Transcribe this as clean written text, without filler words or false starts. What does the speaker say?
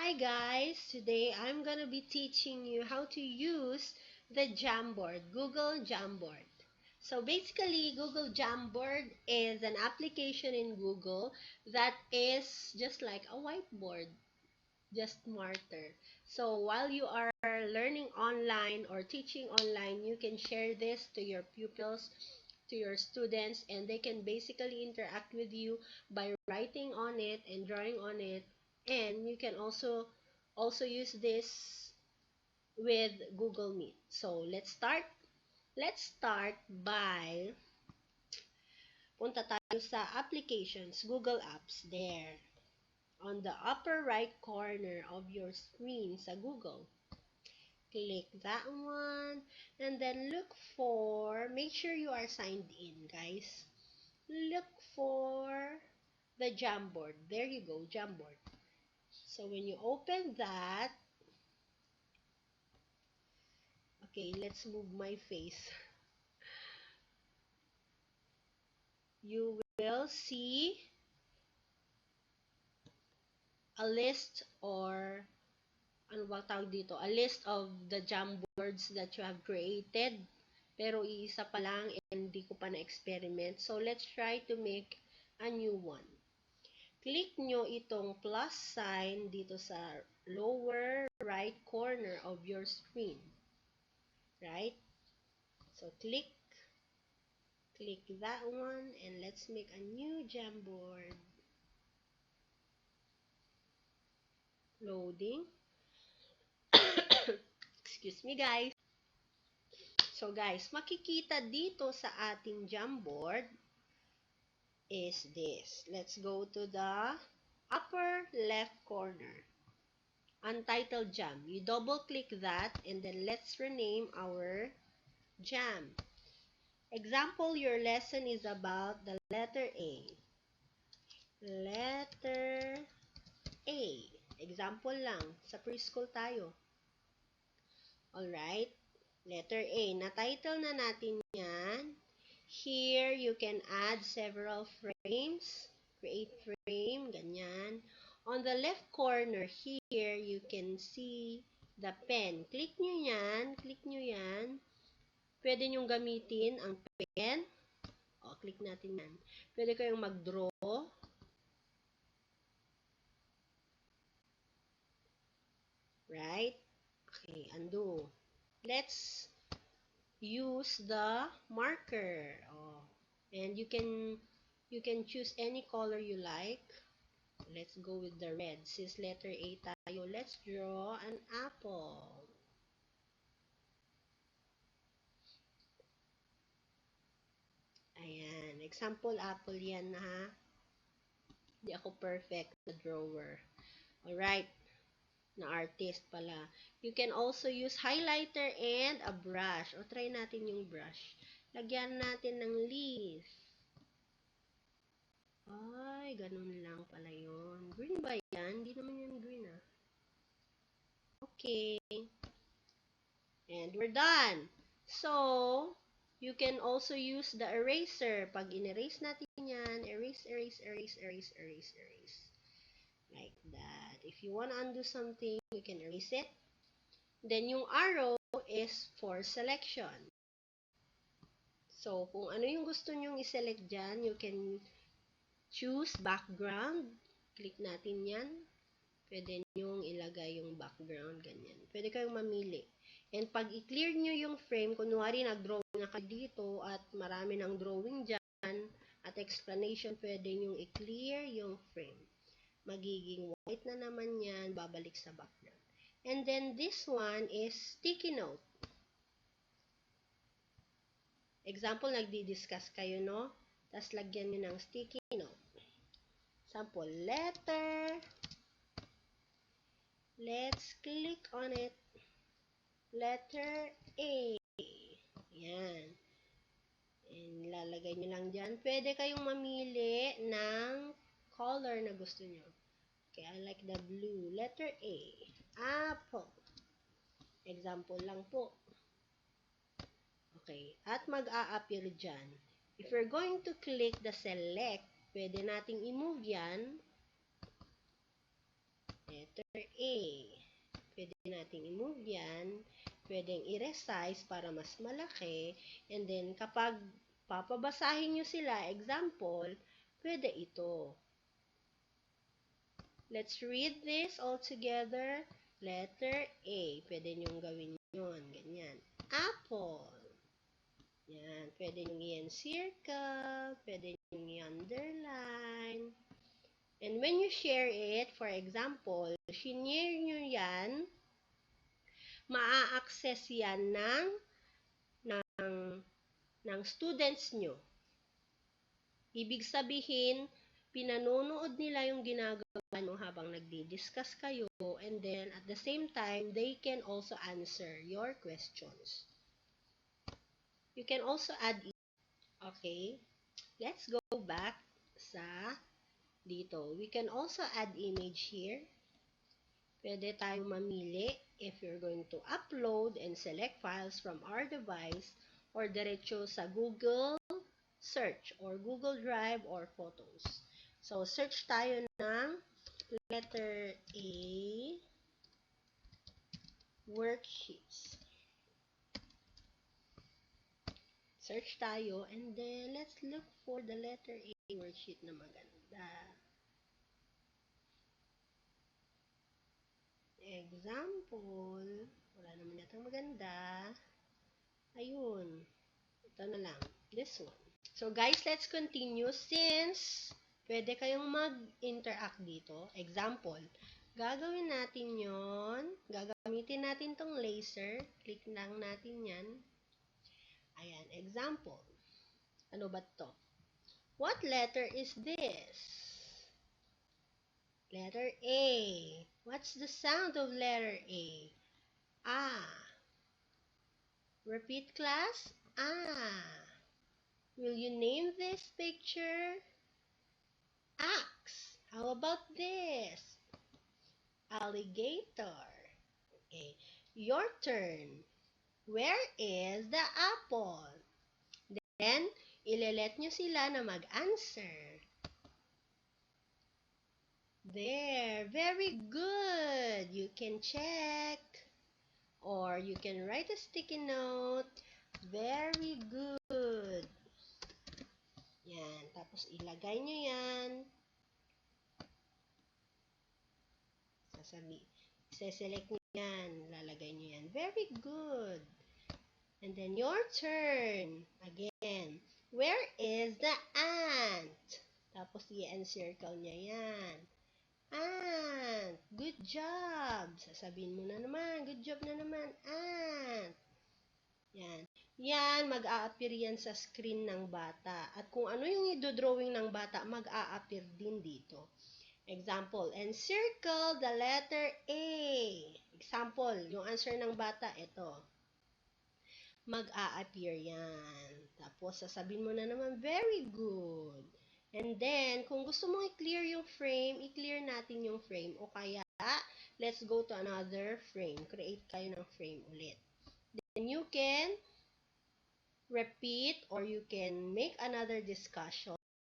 Hi guys, today I'm gonna be teaching you how to use the Jamboard, Google Jamboard. So basically, Google Jamboard is an application in Google that is just like a whiteboard, just smarter. So while you are learning online or teaching online, you can share this to your pupils, to your students, and they can basically interact with you by writing on it and drawing on it. And you can also use this with Google Meet. So let's start. Let's start by punta tayo sa applications, Google Apps there. On the upper right corner of your screen sa Google. Click that one and then look for, make sure you are signed in, guys. Look for the Jamboard. There you go, Jamboard. So when you open that, okay, let's move my face. You will see a list or ano ba tawag dito? A list of the Jamboards that you have created. Pero iisa pa lang and hindi ko pa na-experiment. So, let's try to make a new one. Click nyo itong plus sign dito sa lower right corner of your screen. Right? So, click that one and let's make a new Jamboard. Loading. Excuse me, guys. So, guys, makikita dito sa ating Jamboard is this. Let's go to the upper left corner. Untitled Jam. You double-click that and then let's rename our jam. Example, your lesson is about the letter A. Letter A. Example lang. Sa preschool tayo. Alright? Letter A. Na-title na natin yan. Here, you can add several frames. Create frame. Ganyan. On the left corner here, you can see the pen. Click nyo yan. Click nyo yan. Pwede nyong gamitin ang pen. O, click natin yan. Pwede kayong mag-draw. Right? Okay, undo. Let's use the marker. Oh. And you can choose any color you like. Let's go with the red. Since letter A tayo, let's draw an apple. Ayan. Example, apple yan na ha. Hindi ako perfect na drawer. Alright. Na artist pala. You can also use highlighter and a brush. O, try natin yung brush. Lagyan natin ng leaf. Ay, ganun lang pala yun. Green ba yan? Hindi naman yan green ah. Okay. And we're done. So, you can also use the eraser. Pag in-erase natin yan, erase, erase, erase, erase, erase, erase. Like that. If you want to undo something, you can erase it. Then, yung arrow is for selection. So, kung ano yung gusto nyong i-select dyan, you can choose background. Click natin yan. Pwede nyong ilagay yung background, ganyan. Pwede kayong mamili. And pag i-clear nyo yung frame, kunwari nag-drawing na kayo dito at marami ng drawing dyan at explanation, pwede nyong i-clear yung frame. Magiging white na naman yan, babalik sa background. And then this one is sticky note. Example, nagdi-discuss kayo, no? Tapos lagyan nyo ng sticky note. Example, letter. Let's click on it. Letter A. Yan. And lalagay nyo lang dyan. Pwede kayong mamili ng color na gusto nyo. Okay, I like the blue. Letter A. Apple. Example lang po. Okay. At mag-a-appear dyan. If you're going to click the select, pwede nating i-move yan. letter A. Pwede nating i-move yan. Pwedeng i-resize para mas malaki. And then, kapag papabasahin nyo sila, example, pwede ito. Let's read this all together. Letter A. Pwede nyong gawin yun. Ganyan. Apple. Yan. Pwede nyong i-encircle. Pwede nyong i-underline. And when you share it, for example, shinare nyo yan, maa-access yan ng students nyo. Ibig sabihin, pinanonood nila yung ginagawa nyo habang nagdi-discuss kayo, and then at the same time, they can also answer your questions. You can also add, okay, let's go back sa dito. We can also add image here. Pwede tayong mamili if you're going to upload and select files from our device or diretso sa Google search or Google Drive or Photos. So, search tayo ng letter A, worksheets. Search tayo and then let's look for the letter A worksheet na maganda. Example, wala naman yatang maganda. Ayun, ito na lang, this one. So guys, let's continue since pwede kayong mag-interact dito. Example, gagawin natin yon. Gagamitin natin tong laser. Click lang natin yan. Ayan, example. Ano ba to? What letter is this? Letter A. What's the sound of letter A? Ah. Repeat, class. Ah. Will you name this picture? Axe. How about this? Alligator. Okay. Your turn. Where is the apple? Then, ilelet nyo sila na mag-answer. There. Very good. You can check. Or you can write a sticky note. Very good. Yan. Tapos, ilagay nyo yan. Select nyo yan. Lalagay nyo yan. Very good. And then, your turn. Again. Where is the ant? Tapos, i-encircle niya yan. Ant. Good job. Sasabihin mo na naman. Good job na naman. Ant. Yan. Yan, mag-a-appear yan sa screen ng bata. At kung ano yung i-drawing ng bata, mag-a-appear din dito. Example, encircle the letter A. Example, yung answer ng bata, ito. Mag-a-appear yan. Tapos, sasabihin mo na naman, very good. And then, kung gusto mong i-clear yung frame, i-clear natin yung frame. O kaya, let's go to another frame. Create kayo ng frame ulit. Then, you can repeat or you can make another discussion